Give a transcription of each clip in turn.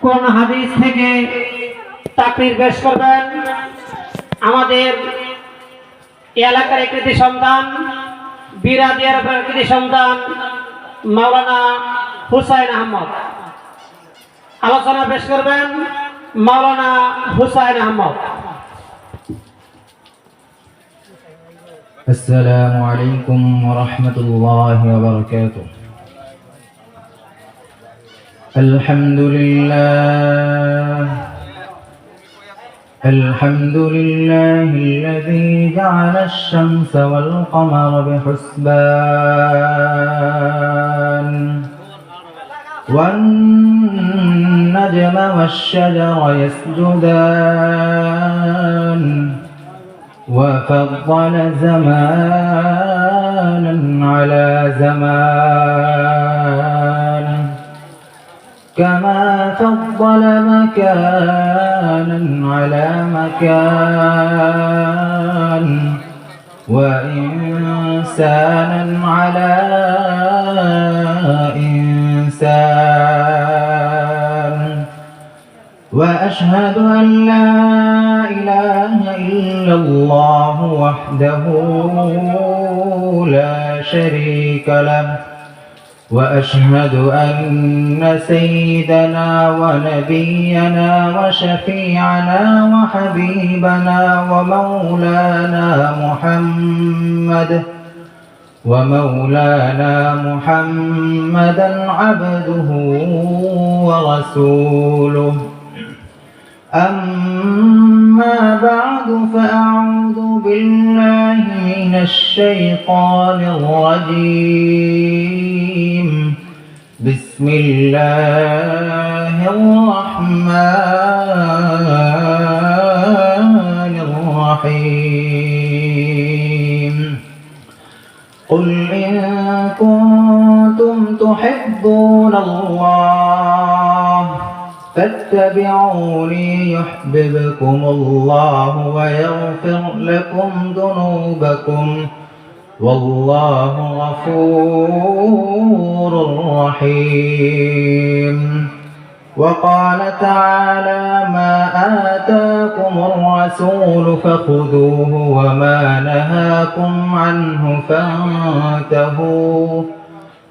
কোন হাদিস থেকে তাকরীর পেশ করবেন আমাদের এলাকার একটি সন্তান বিরাদিয়ার একটি সন্তান মাওলানা হুসাইন আহমদ। আলোচনা পেশ করবেন মাওলানা হুসাইন আহমদ। السلام عليكم ورحمة الله وبركاته. الحمد لله الذي جعل الشمس والقمر بحسبان والنجم والشجر يسجدان وفضل زمانا على زمان كما فضل مكانا على مكان وإنسانا على إنسان وأشهد أن لا إله إلا الله وحده لا شريك له وأشهد أن سيدنا ونبينا وشفيعنا وحبيبنا ومولانا محمدا عبده ورسوله. أما بعد فأعوذ بالله من الشيطان الرجيم. بسم الله الرحمن الرحيم. قل إن كنتم تحبون الله فاتبعوني يحببكم الله ويغفر لكم ذنوبكم والله غفور رحيم. وقال تعالى ما آتاكم الرسول فخذوه وما نهاكم عنه فانتهوا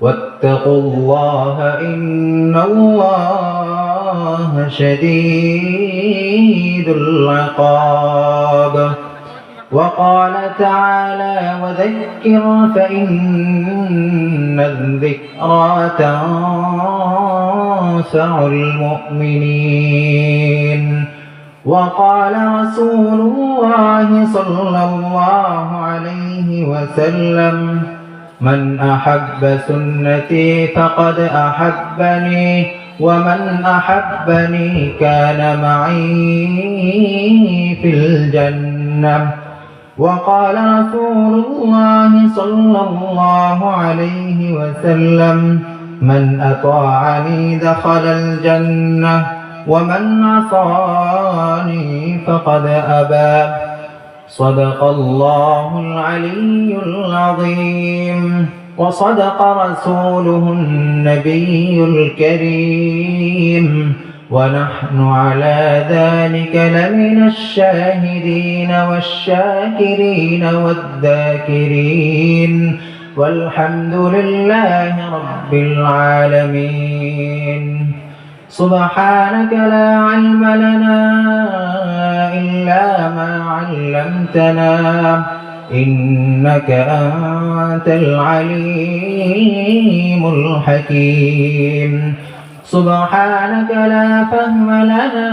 واتقوا الله إن الله شديد العقاب. وقال تعالى وذكر فإن الذكرى تنفع المؤمنين. وقال رسول الله صلى الله عليه وسلم من أحب سنتي فقد أحبني ومن أحبني كان معي في الجنة. وقال رسول الله صلى الله عليه وسلم من أطاعني دخل الجنة ومن عصاني فقد أبى. صدق الله العلي العظيم وصدق رسوله النبي الكريم ونحن على ذلك لمن الشاهدين والشاكرين والذاكرين والحمد لله رب العالمين. سبحانك لا علم لنا إلا ما علمتنا إنك أنت العليم الحكيم. سبحانك لا فهم لنا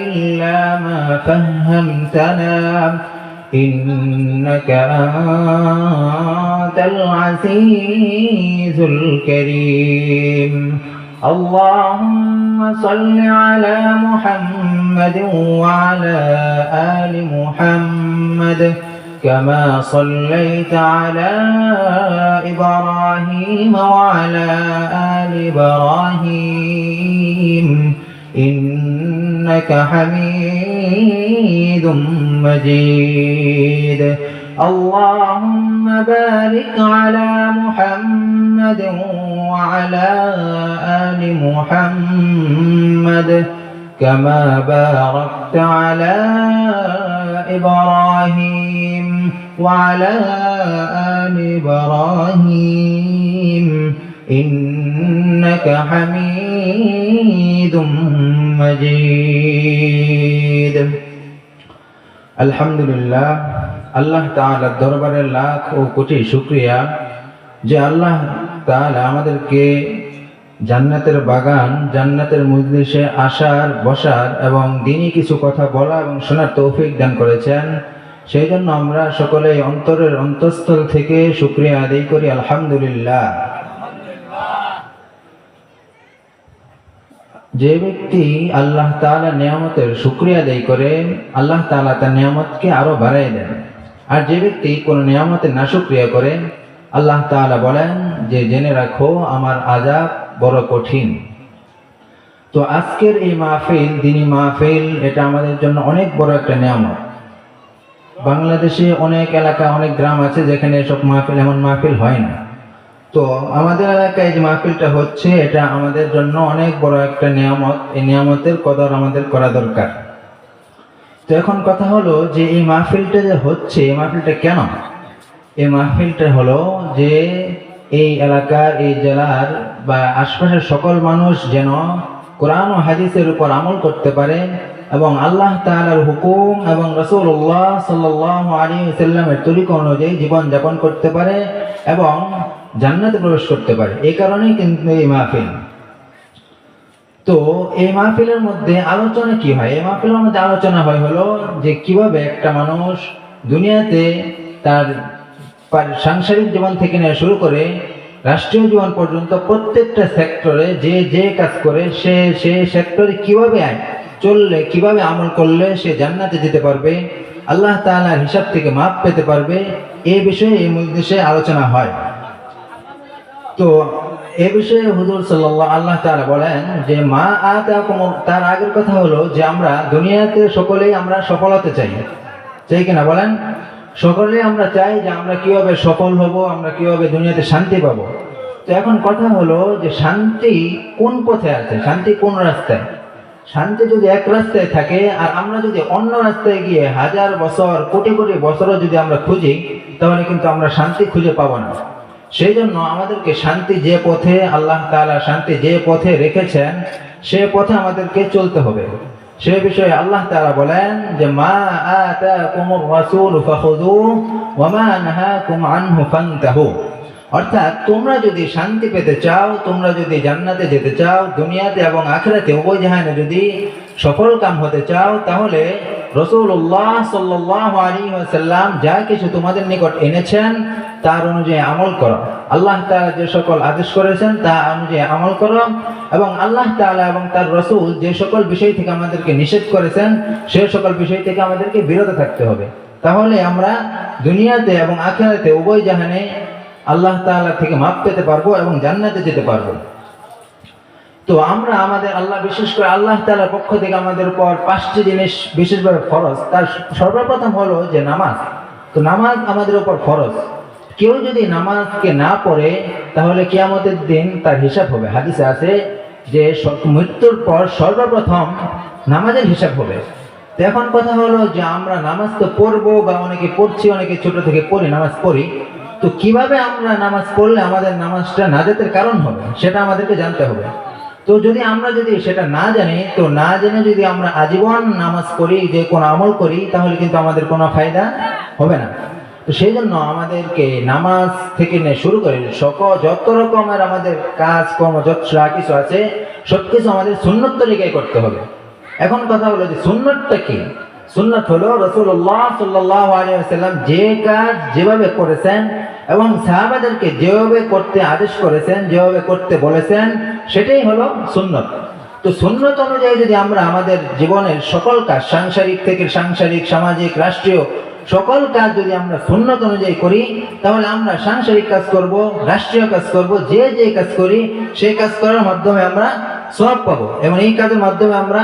إلا ما فهمتنا إنك أنت العزيز الكريم. اللهم صل على محمد وعلى آل محمد كما صليت على إبراهيم وعلى آل إبراهيم إنك حميد مجيد. اللهم بارك على محمد وعلى آل محمد كما باركت على إبراهيم وعلى آل إبراهيم إنك حميد مجيد الحمد لله আল্লাহ তাআলার দরবারে লাখ ও কোটি শুকরিয়া যে আল্লাহ তাআলা আমাদেরকে জান্নাতের বাগান জান্নাতের মজলিসে আসার বসার এবং দ্বীনি কিছু কথা বলা এবং শোনার তৌফিক দান করেছেন। সেই জন্য আমরা সকলে অন্তরের অন্তঃস্থল থেকে শুকরিয়া আদায় করি আলহামদুলিল্লাহ। যে ব্যক্তি আল্লাহ তাআলা নিয়ামতের শুকরিয়া আদায় করে আল্লাহ তাআলা তার নিয়ামতকে আরো বাড়ায় দেন, আর যে ব্যক্তি কোন নিয়ামতের নাশুকরিয়া করে আল্লাহ তাআলা বলেন যে জেনে রাখো আমার আযাব বড় কঠিন। তো আজকের এই মাহফিল দ্বীনি মাহফিল এটা আমাদের জন্য অনেক বড় একটা নিয়ামত। বাংলাদেশে অনেক এলাকা অনেক গ্রাম আছে যেখানে এসব মাহফিল এমন মাহফিল হয় না। তো আমাদের এলাকায় যে মাহফিলটা হচ্ছে এটা আমাদের জন্য অনেক বড় একটা নিয়ামত। এই নিয়ামতের কদর আমাদের করা দরকার। তো এখন কথা হলো যে এই মাহফিলটা যে হচ্ছে এই মাহফিলটা কেন? এই মাহফিলটা হলো যে এই এলাকার এই জেলার বা আশপাশের সকল মানুষ যেন কোরআন ও হাদিসের উপর আমল করতে পারে এবং আল্লাহ তাআলার হুকুম এবং রাসূলুল্লাহ সাল্লাল্লাহু আলাইহি ওয়াসাল্লামের তরিকা অনুযায়ী জীবন যাপন করতে পারে এবং জান্নাতে প্রবেশ করতে পারে। এই কারণেই কিন্তু এই মাহফিল। তো এই মাহফিলের মধ্যে আলোচনা কি হয়? এই মাহফিলের মধ্যে আলোচনা হয় হলো যে কিভাবে একটা মানুষ দুনিয়াতে তার সাংসারিক জীবন থেকে নিয়ে শুরু করে রাষ্ট্রীয় জীবন পর্যন্ত প্রত্যেকটা সেক্টরে যে যে কাজ করে সে সেক্টরে কিভাবে চললে কিভাবে আমল করলে সে জান্নাতে যেতে পারবে, আল্লাহ তাআলার হিসাব থেকে মাপ পেতে পারবে, এই বিষয়ে এই মজলিসে আলোচনা হয়। তো এ বিষয়ে হুজুর সাল্লাল্লাহু আল্লাহ তাআলা বলেন যে মা আতাকুম, তার আগের কথা হলো যে আমরা দুনিয়াতে সকলেই আমরা সফল হতে চাই কিনা বলেন? সকলেই আমরা চাই যে আমরা কিভাবে সফল হব, আমরা কিভাবে দুনিয়াতে শান্তি পাবো। তো এখন কথা হলো যে শান্তি কোন পথে আছে, শান্তি কোন রাস্তায়? শান্তি যদি এক রাস্তায় থাকে আর আমরা যদি অন্য রাস্তায় গিয়ে হাজার বছর কোটি কোটি বছরও যদি আমরা খুঁজি তাহলে কিন্তু আমরা শান্তি খুঁজে পাবো না। সেই জন্য আমাদেরকে শান্তি যে পথে আল্লাহ তাআলা শান্তি যে পথে রেখেছেন সে পথে আমাদেরকে চলতে হবে। সে বিষয়ে আল্লাহ তাআলা বলেন যে মা আতাকুমুর রাসূল ফাখুযুহু ওয়া মা নাহাকুম আনহু ফান্তাহু, অর্থাৎ তোমরা যদি শান্তি পেতে চাও, তোমরা যদি জান্নাতে যেতে চাও, দুনিয়াতে এবং আখিরাতে উভয় জাহানে যদি সফল কাম হতে চাও, তাহলে রাসূলুল্লাহ সাল্লাল্লাহু আলাইহি ওয়াসাল্লাম যা কিছু তোমাদের নিকট এনেছেন তার অনুযায়ী আমল করো। আল্লাহ তাআলা যে সকল আদেশ করেছেন তা অনুযায়ী আমল করো এবং আল্লাহ তাআলা এবং তার রাসূল যে সকল বিষয় থেকে আমাদেরকে নিষেধ করেছেন সেই সকল বিষয় থেকে আমাদেরকে বিরত থাকতে হবে। তাহলে আমরা দুনিয়াতে এবং আখিরাতে উভয় জাহানে আল্লাহ তাআলা থেকে মাপ পেতে পারবো এবং জান্নাতে যেতে পারবো। তো আমরা আমাদের আল্লাহ বিশেষ করে আল্লাহ তাআলার পক্ষ থেকে আমাদের উপর 5টি জিনিস বিশেষভাবে ফরজ। তার সর্বপ্রথম হলো যে নামাজ। তো নামাজ আমাদের উপর ফরজ। কেউ যদি নামাজকে না পড়ে তাহলে কিয়ামতের দিন তার হিসাব হবে। হাদিসে আছে যে মৃত্যুর পর সর্বপ্রথম নামাজের হিসাব হবে। তো এখন কথা হলো যে আমরা নামাজ তো পড়বো বা অনেকে পড়ছি, অনেকে ছোট থেকে পড়ি, নামাজ পড়ি। তো কিভাবে আমরা নামাজ পড়লে আমাদের নামাজটা নাজাতের কারণ হবে সেটা আমাদেরকে জানতে হবে। তো আমরা যদি সেটা না জানি, তো না জেনে যদি আমরা আজীবন নামাজ পড়ি, যে কোনো আমল করি, তাহলে কিন্তু আমাদের কোনো ফায়দা হবে না। তো সেই জন্য আমাদেরকে নামাজ থেকে নিয়ে শুরু করে যত রকমের আমাদের কাজ কর্ম যা কিছু আছে সবকিছু আমাদের সুন্নত তরিকায় করতে হবে। এখন কথা হলো যে সুন্নতটা কি? সুন্নত হলো রাসূলুল্লাহ সাল্লাল্লাহু আলাইহি ওয়াসাল্লাম যে কাজ যেভাবে করেছেন এবং সাহাবাদেরকে যেভাবে করতে আদেশ করেছেন, যেভাবে করতে বলেছেন, সেটাই হলো সুন্নত। তো সুন্নত অনুযায়ী যদি আমরা আমাদের জীবনের সকল কাজ, সাংসারিক থেকে সাংসারিক, সামাজিক, রাষ্ট্রীয় সকল কাজ যদি আমরা সুন্নত অনুযায়ী করি, তাহলে আমরা সাংসারিক কাজ করব, রাষ্ট্রীয় কাজ করব, যে কাজ করি সেই কাজ করার মাধ্যমে আমরা সওয়াব পাবো এবং এই কাজের মাধ্যমে আমরা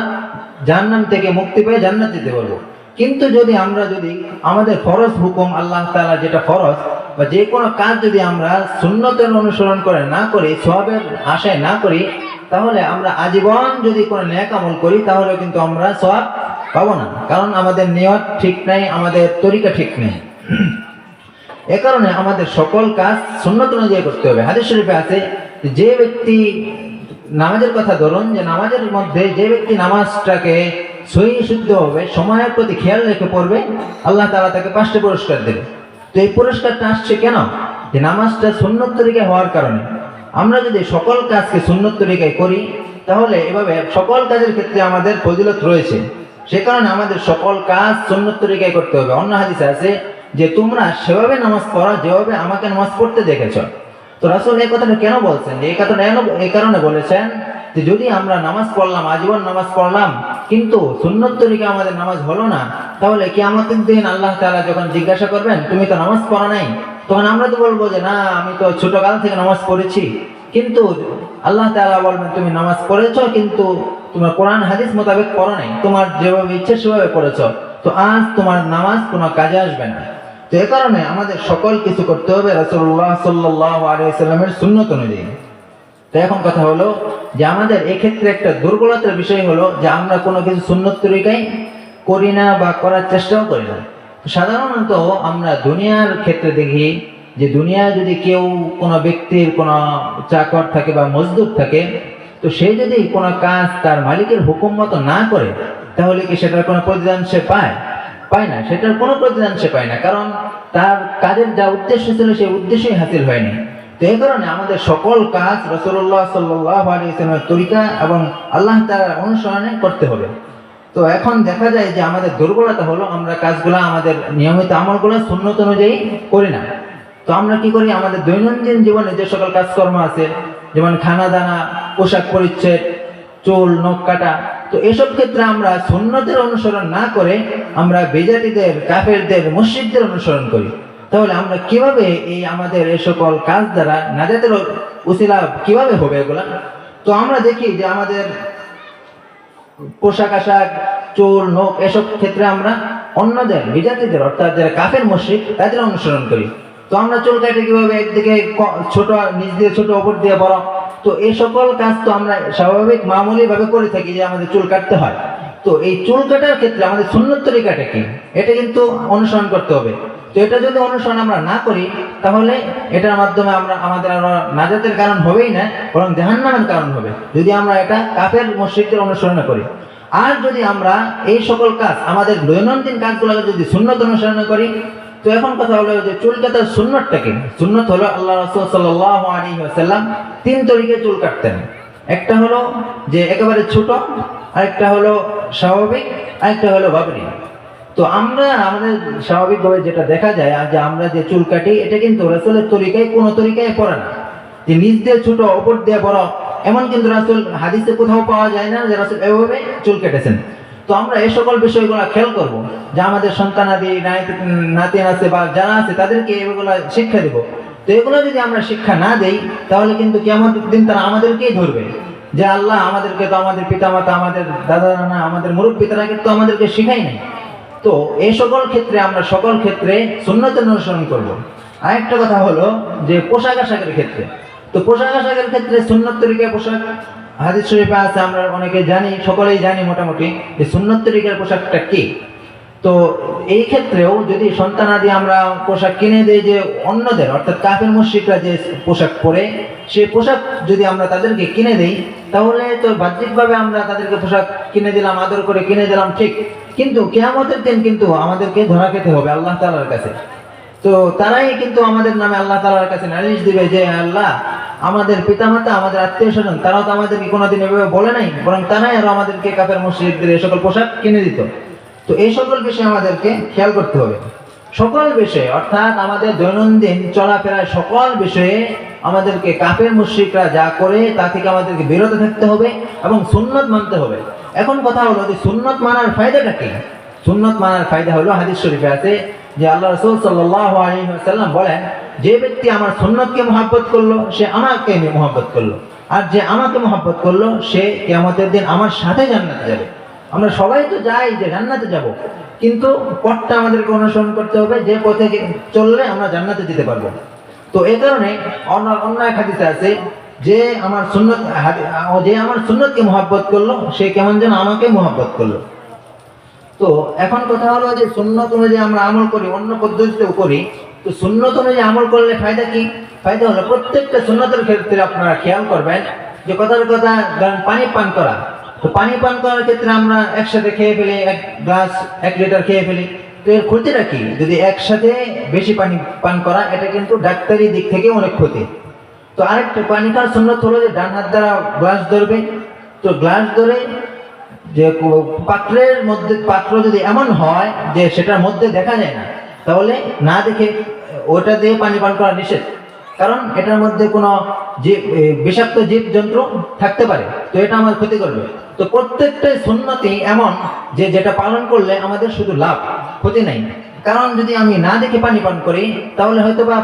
জাহান্নাম থেকে মুক্তি পেয়ে জান্নাত যেতে পারবো। কিন্তু যদি আমরা আমাদের ফরজ হুকুম আল্লাহ তাআলা যেটা ফরজ বা যে কোনো কাজ যদি আমরা সুন্নতের অনুসরণ করে না করি, সওয়াবের আশায় না করি, তাহলে আমরা আজীবন যদি কোনো নেক আমল করি তাহলে কিন্তু আমরা সওয়াব পাবো না, কারণ আমাদের নিয়ত ঠিক নাই, আমাদের তরিকা ঠিক নেই। এ কারণে আমাদের সকল কাজ সুন্নত অনুযায়ী করতে হবে। হাদিস শরীফে আছে যে ব্যক্তি নামাজের কথা ধরুন, যে নামাজের মধ্যে যে ব্যক্তি নামাজটাকে সহি শুদ্ধ হবে, সময়ের প্রতি খেয়াল রেখে পড়বে, আল্লাহ তাআলা তাকে 5টি পুরস্কার দেবে। তো এই পুরস্কারটা আসছে কেন? যে নামাজটা সুন্নত তরিকায় হওয়ার কারণে। আমরা যদি সকল কাজকে সুন্নত তরিকায় করি তাহলে এভাবে সকল কাজের ক্ষেত্রে আমাদের ফজিলত রয়েছে। সে কারণে আমাদের সকল কাজ সুন্নত তরিকায় করতে হবে। অন্য হাদিসে আছে যে তোমরা সেভাবে নামাজ পড়ো যেভাবে আমাকে নামাজ পড়তে দেখেছো। তো রাসূল এই কথাটা কেন বলছেন? যে এই কারণে বলেছেন যে যদি আমরা নামাজ পড়লাম, আজীবন নামাজ পড়লাম, কিন্তু সুন্নত তরিকায় আমাদের নামাজ হলো না, তাহলে কিয়ামতের দিন আল্লাহ তাআলা যখন জিজ্ঞাসা করবেন তুমি তো নামাজ পড়ো নাই, তখন আমরা তো বলবো যে না, আমি তো ছোটকাল থেকে নামাজ পড়েছি। কিন্তু আল্লাহ তাআলা বলবেন তুমি নামাজ পড়েছো, কিন্তু তোমার কোরআন হাদিস মোতাবেক পড়ো নাই, তোমার যেভাবে ইচ্ছে সেভাবে পড়েছো, তো আজ তোমার নামাজ কোনো কাজে আসবে না। তো এ কারণে আমাদের সকল কিছু করতে হবে রাসূলুল্লাহ সাল্লাল্লাহু আলাইহি ওয়াসাল্লামের সুন্নত অনুযায়ী। তো এখন কথা হলো যে আমাদের এক্ষেত্রে একটা দুর্বলতার বিষয় হলো যে আমরা কোনো কিছু সুন্নত তরিকায় করি না বা করার চেষ্টাও করি না। সাধারণত আমরা দুনিয়ার ক্ষেত্রে দেখি যে দুনিয়ায় যদি কেউ কোনো ব্যক্তির কোনো চাকর থাকে বা মজদুর থাকে, তো সে যদি কোনো কাজ তার মালিকের হুকুম মতো না করে তাহলে কি সেটার কোনো প্রতিদান সে পায় না? সেটার কোনো প্রতিদান সে পায় না, কারণ তার কাজের যা উদ্দেশ্য ছিল সেই উদ্দেশ্যই হাসিল হয়নি। তো এই কারণে আমাদের সকল কাজ রাসূলুল্লাহ সাল্লাল্লাহু আলাইহি ওয়াসাল্লামের তরিকা এবং আল্লাহ তাআলার অনুসরণে করতে হবে। তো এখন দেখা যায় যে আমাদের দুর্বলতা হলো আমরা কাজগুলো, আমাদের নিয়মিত আমলগুলো সুন্নত অনুযায়ী করি না। তো আমরা কি করি? আমাদের দৈনন্দিন জীবনে যে সকল কাজকর্ম আছে, যেমন খানা দানা, পোশাক পরিচ্ছদ, চুল নখ কাটা, তো এসব ক্ষেত্রে আমরা সুন্নতের অনুসরণ না করে আমরা বেজাতিদের, কাফেরদের, মুশরিকদের অনুসরণ করি। তাহলে আমরা কিভাবে এই আমাদের এই সকল কাজ দ্বারা নাজাতের উসিলা কিভাবে হবে এগুলা? তো আমরা দেখি যে আমাদের পোশাক আশাক, চুল নখ, এসব ক্ষেত্রে আমরা অন্যদের, বিজাতিদের, অর্থাৎ যারা কাফের মুশরিক তাদের অনুসরণ করি। তো আমরা চুল কাটে কিভাবে? একদিকে ছোট, নিচ দিয়ে ছোট, ওপর দিয়ে বড়। তো এই সকল কাজ তো আমরা স্বাভাবিক মামুলি ভাবে করে থাকি যে আমাদের চুল কাটতে হয়। তো এই চুল কাটার ক্ষেত্রে আমাদের সুন্নত তরিকাটা কি, এটা কিন্তু অনুসরণ করতে হবে। তো এটা যদি অনুসরণ আমরা না করি তাহলে এটার মাধ্যমে আমাদের নাজাতের কারণ হবেই না, বরং জাহান্নামের কারণ হবে যদি আমরা এটা কাফের মুশরিকদের অনুসরণ করি। আর যদি আমরা এই সকল কাজ, আমাদের দৈনন্দিন কাজগুলোকে যদি সুন্নত অনুসরণ করি, তো এখন কথা হলো যে চুল কাটার সুন্নতটা কি? সুন্নত হলো আল্লাহ রাসূল সাল্লাল্লাহু আলাইহি ওয়াসাল্লাম 3 তরিকায় চুল কাটতেন। একটা হলো যে একেবারে ছোট, আরেকটা হলো স্বাভাবিক, আরেকটা হলো বাবরি। তো আমরা আমাদের স্বাভাবিকভাবে যেটা দেখা যায় যে আমরা যে চুল কাটি, এটা কিন্তু রাসূলের তরিকায় কোনো তরিকায় পড়ে না। যে নিচ দিয়ে ছোট, ওপর দিয়ে বড়, এমন কিন্তু রাসূল হাদিসে কোথাও পাওয়া যায় না যে রাসূল এভাবে চুল কেটেছেন। তো আমরা এই সকল বিষয়গুলো খেয়াল করব, যে আমাদের সন্তানাদি, নাতি আছে বা যারা আছে তাদেরকে এগুলো শিক্ষা দেব। তো এগুলো যদি আমরা শিক্ষা না দেই তাহলে কিন্তু কিয়ামতের দিন তারা আমাদেরকেই ধরবে যে আল্লাহ আমাদেরকে তো, আমাদের পিতামাতা, আমাদের দাদা নানা, আমাদের মুরব্বী, তারা কিন্তু আমাদেরকে শিখাই নাই। তো এই সকল ক্ষেত্রে আমরা সকল ক্ষেত্রে সুন্নতের অনুসরণ করব। আরেকটা কথা হলো যে পোশাক আশাকের ক্ষেত্রে, তো পোশাক আশাকের ক্ষেত্রে সুন্নত তরিকার পোশাক হাদিস শরীফে আছে, আমরা অনেকে জানি, সকলেই জানি মোটামুটি যে সুন্নত তরিকার পোশাকটা কি। তো এই ক্ষেত্রেও যদি সন্তানাদি আমরা পোশাক কিনে দেই যে অন্যদের, অর্থাৎ কাফের মুশরিকরা যে পোশাক পরে, সেই পোশাক যদি আমরা তাদেরকে কিনে দেই তাহলে তো বাহ্যিকভাবে আমরা তাদেরকে পোশাক কিনে দিলাম, আদর করে কিনে দিলাম, ঠিক, কিন্তু কিয়ামতের দিন কিন্তু আমাদেরকে ধরা খেতে হবে আল্লাহ তাআলার কাছে। তো তারাই কিন্তু আমাদের নামে আল্লাহ তাআলার কাছে নালিশ দিবে যে আল্লাহ, আমাদের পিতামাতা, আমাদের আত্মীয় স্বজন, তারাও তো আমাদেরকে কোনোদিন এভাবে বলে নাই, বরং তারাই আরো আমাদেরকে কাফের মুশরিকদের এই সকল পোশাক কিনে দিত। তো এই সকল বিষয়ে আমাদেরকে খেয়াল করতে হবে। সকল বিষয়ে, অর্থাৎ আমাদের দৈনন্দিন চলাফেরায় সকল বিষয়ে আমাদেরকে কাফের মুশরিকরা যা করে তা থেকে আমাদেরকে বিরত থাকতে হবে এবং সুন্নত মানতে হবে। এখন কথা হলো যে সুন্নত মানার ফায়দাটা কি? সুন্নত মানার ফায়দা হলো হাদিস শরীফে আছে যে আল্লাহ রাসূল সাল্লাল্লাহু আলাইহি ওয়াসাল্লাম বলেন, যে ব্যক্তি আমার সুন্নতকে মহব্বত করলো সে আমাকে মহব্বত করলো, আর যে আমাকে মহব্বত করলো সে কিয়ামতের দিন আমার সাথে জান্নাতে যাবে। আমরা সবাই তো যাই যে জান্নাতে যাব, কিন্তু পথটা আমাদেরকে অনুসরণ করতে হবে, যে পথে চললে আমরা জান্নাতে যেতে পারবো। তো এই কারণে অন্য এক হাদিসে আছে যে আমার সুন্নতকে মহব্বত করলো, সে কেমন যেন আমাকে মহব্বত করলো। তো এখন কথা হলো যে সুন্নত অনুযায়ী আমরা আমল করি, অন্য পদ্ধতিতেও করি, তো সুন্নত অনুযায়ী আমল করলে ফায়দা কি? ফায়দা হলো প্রত্যেকটা সুন্নতের ক্ষেত্রে আপনারা খেয়াল করবেন যে কথার কথা, ধরেন পানি পান করা, তো পানি পান করার ক্ষেত্রে আমরা একসাথে খেয়ে ফেলি, 1 গ্লাস 1 লিটার খেয়ে ফেলি, তো এর ক্ষতিটা কি? যদি একসাথে বেশি পানি পান করা, এটা কিন্তু ডাক্তারি দিক থেকে অনেক ক্ষতি। তো আরেকটা পানি খাওয়ার সুন্নত হলো যে ডান হাত দ্বারা গ্লাস ধরবে, তো গ্লাস ধরে যে পাত্র যদি এমন হয় যে সেটার মধ্যে দেখা যায় না, তাহলে না দেখে ওটা দিয়ে পানি পান করা নিষেধ, কারণ এটার মধ্যে কোনো বিষাক্ত জীবজন্তু থাকতে পারে, তো এটা আমার ক্ষতি করবে। তো প্রত্যেকটা সুন্নতি এমন যে যেটা পালন করলে আমাদের শুধু লাভ, ক্ষতি নাই। কারণ যদি আমি না দেখে পানি পান করি, তাহলে হয়তো বা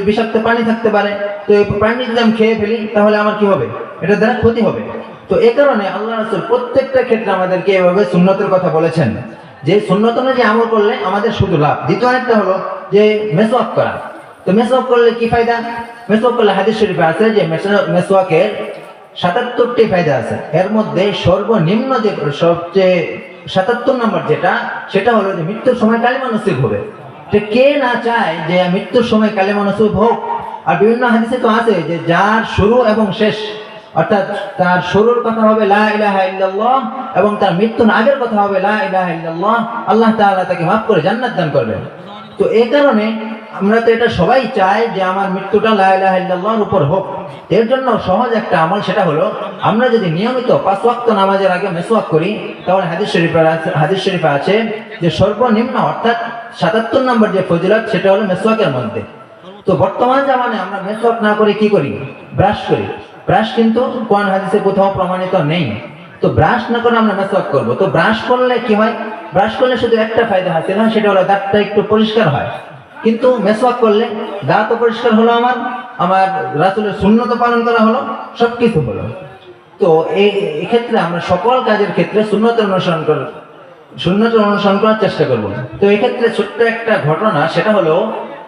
বিষাক্ত পানি থাকতে পারে, তো এই পানি যদি আমি খেয়ে ফেলি, তাহলে আমার কি হবে? এটা দ্বারা ক্ষতি হবে। তো এই কারণে আল্লাহ রাসূল প্রত্যেকটা ক্ষেত্রে আমাদেরকে এভাবে সুন্নতের কথা বলেছেন, যে সুন্নত অনুযায়ী আমল করলে আমাদের শুধু লাভ। দ্বিতীয় একটা হলো যে মেসওয়াক করা। তো মেসওয়াক করলে কি ফায়দা? মেসওয়াক করলে হাদিস শরীফে আছে যে মেসওয়াকের 77টি ফায়দা আছে, এর মধ্যে সর্বনিম্ন যে সবচেয়ে 77 নম্বর যেটা, সেটা হলো যে মৃত্যুর সময় কালিমা নসিব হবে। তো কে না চায় যে মৃত্যুর সময় কালিমা নসিব হোক? আর বিভিন্ন হাদিসে তো আছে যে যার শুরু এবং শেষ, অর্থাৎ তার শুরুর কথা হবে লা ইলাহা ইল্লাল্লাহ এবং তার মৃত্যুর আগের কথা হবে লা ইলাহা ইল্লাল্লাহ, আল্লাহ তাআলা তাকে মাফ করে জান্নাত দান করবেন। তো এই কারণে আমরা তো এটা সবাই চাই যে আমার মৃত্যুটা লা ইলাহা ইল্লাল্লাহর উপর হোক। এর জন্য সহজ একটা আমল, সেটা হলো আমরা যদি নিয়মিত 5 ওয়াক্ত নামাজের আগে মেসওয়াক করি, তাহলে হাদিস শরীফে আছে যে সর্বনিম্ন অর্থাৎ 77 নম্বর যে ফজিলত, সেটা হলো মেসওয়াকের মধ্যে। তো বর্তমান জামানে আমরা মেসওয়াক না করে কি করি? ব্রাশ করি। ব্রাশ কিন্তু কোরআন হাদিসে কোথাও প্রমাণিত নেই। তো ব্রাশ না করে আমরা মেসওয়াক করব। তো ব্রাশ করলে কি হয়? ব্রাশ করলে শুধু একটা ফায়দা হাসিল হয়, সেটা হলো দাঁতটা একটু পরিষ্কার হয়। কিন্তু মেসওয়াক করলে দাঁতও পরিষ্কার হলো, আমার রাসূলের সুন্নত পালন করা হলো, সবকিছু হলো। তো এই ক্ষেত্রে আমরা সকল কাজের ক্ষেত্রে সুন্নতের অনুসরণ করার চেষ্টা করব। তো এই ক্ষেত্রে ছোট্ট একটা ঘটনা, সেটা হলো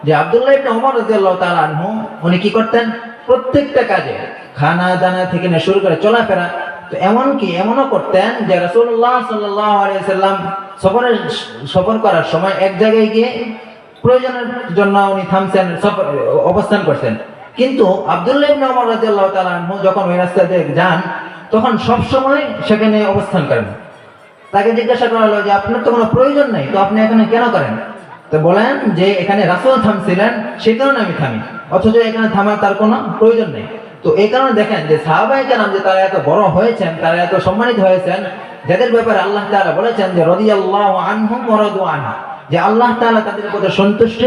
যে আব্দুল্লাহ ইবনে ওমর রাদিয়াল্লাহু তাআলা আনহু উনি কি করতেন? প্রত্যেকটা কাজে খানা দানা থেকে শুরু করে চলাফেরা, তো এমনও করতেন যে রাসূলুল্লাহ সাল্লাল্লাহু আলাইহি সাল্লাম সফর করার সময় এক জায়গায় গিয়ে প্রয়োজনের জন্য উনি থামছেন, অবস্থান করছেন, কিন্তু আব্দুল্লাহ ইবনে ওমর রাদিয়াল্লাহু তাআলা আনহু যখন ওই রাস্তা দিয়ে যান, তখন সব সময় সেখানে অবস্থান করেন। তাকে জিজ্ঞাসা করা হলো যে আপনার তো কোনো প্রয়োজন নাই, তো আপনি এখানে কেন করেন? তো বলেন যে এখানে রাসূল থামছিলেন, সেই কারণে আমি থামি, অথচ এখানে থামার তার কোনো প্রয়োজন নেই। তো এই কারণে দেখেন যে সাহাবায়ে কেরাম যে তারা এত বড় হয়েছেন, তারা এত সম্মানিত হয়েছেন, যাদের ব্যাপারে আল্লাহ তাআলা বলেছেন যে রাদিয়াল্লাহু আনহুম ওয়া রাদু আনহু, যে আল্লাহ তাআলা তাদের উপর সন্তুষ্ট,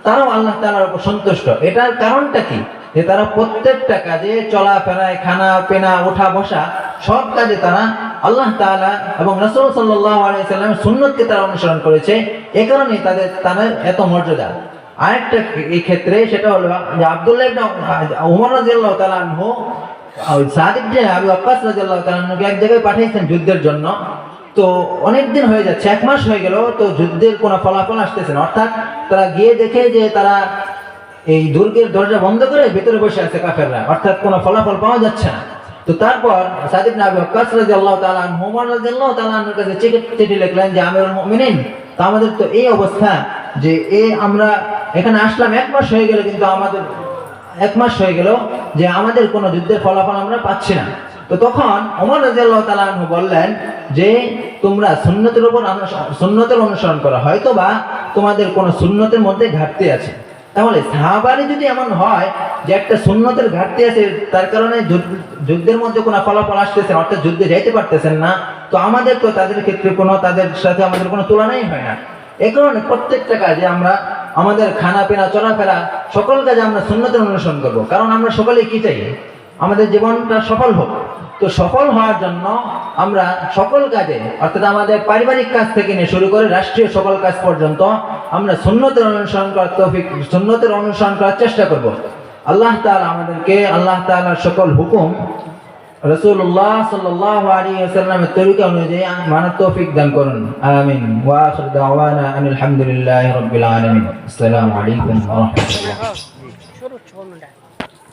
তারাও আল্লাহ তাআলার উপর সন্তুষ্ট। এটার কারণটা কি? যে তারা প্রত্যেকটা কাজে, চলাফেরায়, খানা পেনা, ওঠা বসা, সব কাজে তারা আল্লাহ তাআলা এবং রাসূল সাল্লাল্লাহু আলাইহি সাল্লামের সুন্নতকে তারা অনুসরণ করেছে। এই কারণেই তাদের এত মর্যাদা। আরেকটা এই ক্ষেত্রে সেটা হলো যে আব্দুল্লাহ ইবনে ওমর রাদিয়াল্লাহু তাআলা আনহু সাদ ইবনে আবু ওয়াক্কাস রাদিয়াল্লাহু তাআলা আনহুকে এক জায়গায় পাঠিয়েছেন যুদ্ধের জন্য। তো অনেক দিন হয়ে যাচ্ছে, 1 মাস হয়ে গেল, তো যুদ্ধের কোনো ফলাফল আসতেছে না। অর্থাৎ তারা গিয়ে দেখে যে তারা এই দুর্গের দরজা বন্ধ করে ভেতরে বসে আছে কাফেররা, অর্থাৎ কোনো ফলাফল পাওয়া যাচ্ছে না। তো তারপর সাদ ইবনে আবু ওয়াক্কাস রাদিয়াল্লাহু তাআলা আনহু ওমর রাদিয়াল্লাহু তাআলা আনহুর কাছে চিঠি লিখলেন যে আমিরুল মুমিনিন, তো আমাদের তো এই অবস্থা যে আমরা এখানে আসলাম 1 মাস হয়ে গেল, কিন্তু আমাদের 1 মাস হয়ে গেল যে আমাদের কোনো যুদ্ধের ফলাফল আমরা পাচ্ছি না। তো তখন ওমর রাদিয়াল্লাহু তাআলা আনহু বললেন যে তোমরা সুন্নতের অনুসরণ করো, হয়তো বা তোমাদের কোনো সুন্নতের মধ্যে ঘাটতি আছে। তাহলে সাহাবারে যদি এমন হয় যে একটা সুন্নতের ঘাটতি আছে, তার কারণে যুদ্ধের মধ্যে কোনো ফলাফল আসতেছে, অর্থাৎ যুদ্ধে যাইতে পারতেছেন না, তো আমাদের তো তাদের ক্ষেত্রে তাদের সাথে আমাদের কোনো তুলনাই হয় না। এই কারণে প্রত্যেকটা কাজে আমরা আমাদের খানা পেনা, চলাফেরা, সকল কাজে আমরা সুন্নতের অনুসরণ করব। কারণ আমরা সকলেই কি চাই? আমাদের জীবনটা সফল হোক। তো সফল হওয়ার জন্য আমরা সকল কাজে, অর্থাৎ আমাদের পারিবারিক কাজ থেকে নিয়ে শুরু করে রাষ্ট্রীয় সকল কাজ পর্যন্ত আমরা সুন্নতের অনুসরণ করার চেষ্টা করব। আল্লাহ তাআলা আমাদেরকে আল্লাহ তাআলার সকল হুকুম রাসূলুল্লাহ সাল্লাল্লাহু আলাইহি ওয়াসাল্লামের তরিকা অনুযায়ী মানার তৌফিক দান করুন। আমিন। ওয়া আখির দাওয়ানা আলহামদুলিল্লাহি রাব্বিল আলামিন। আসসালামু আলাইকুম ওয়া রাহমাতুল্লাহ।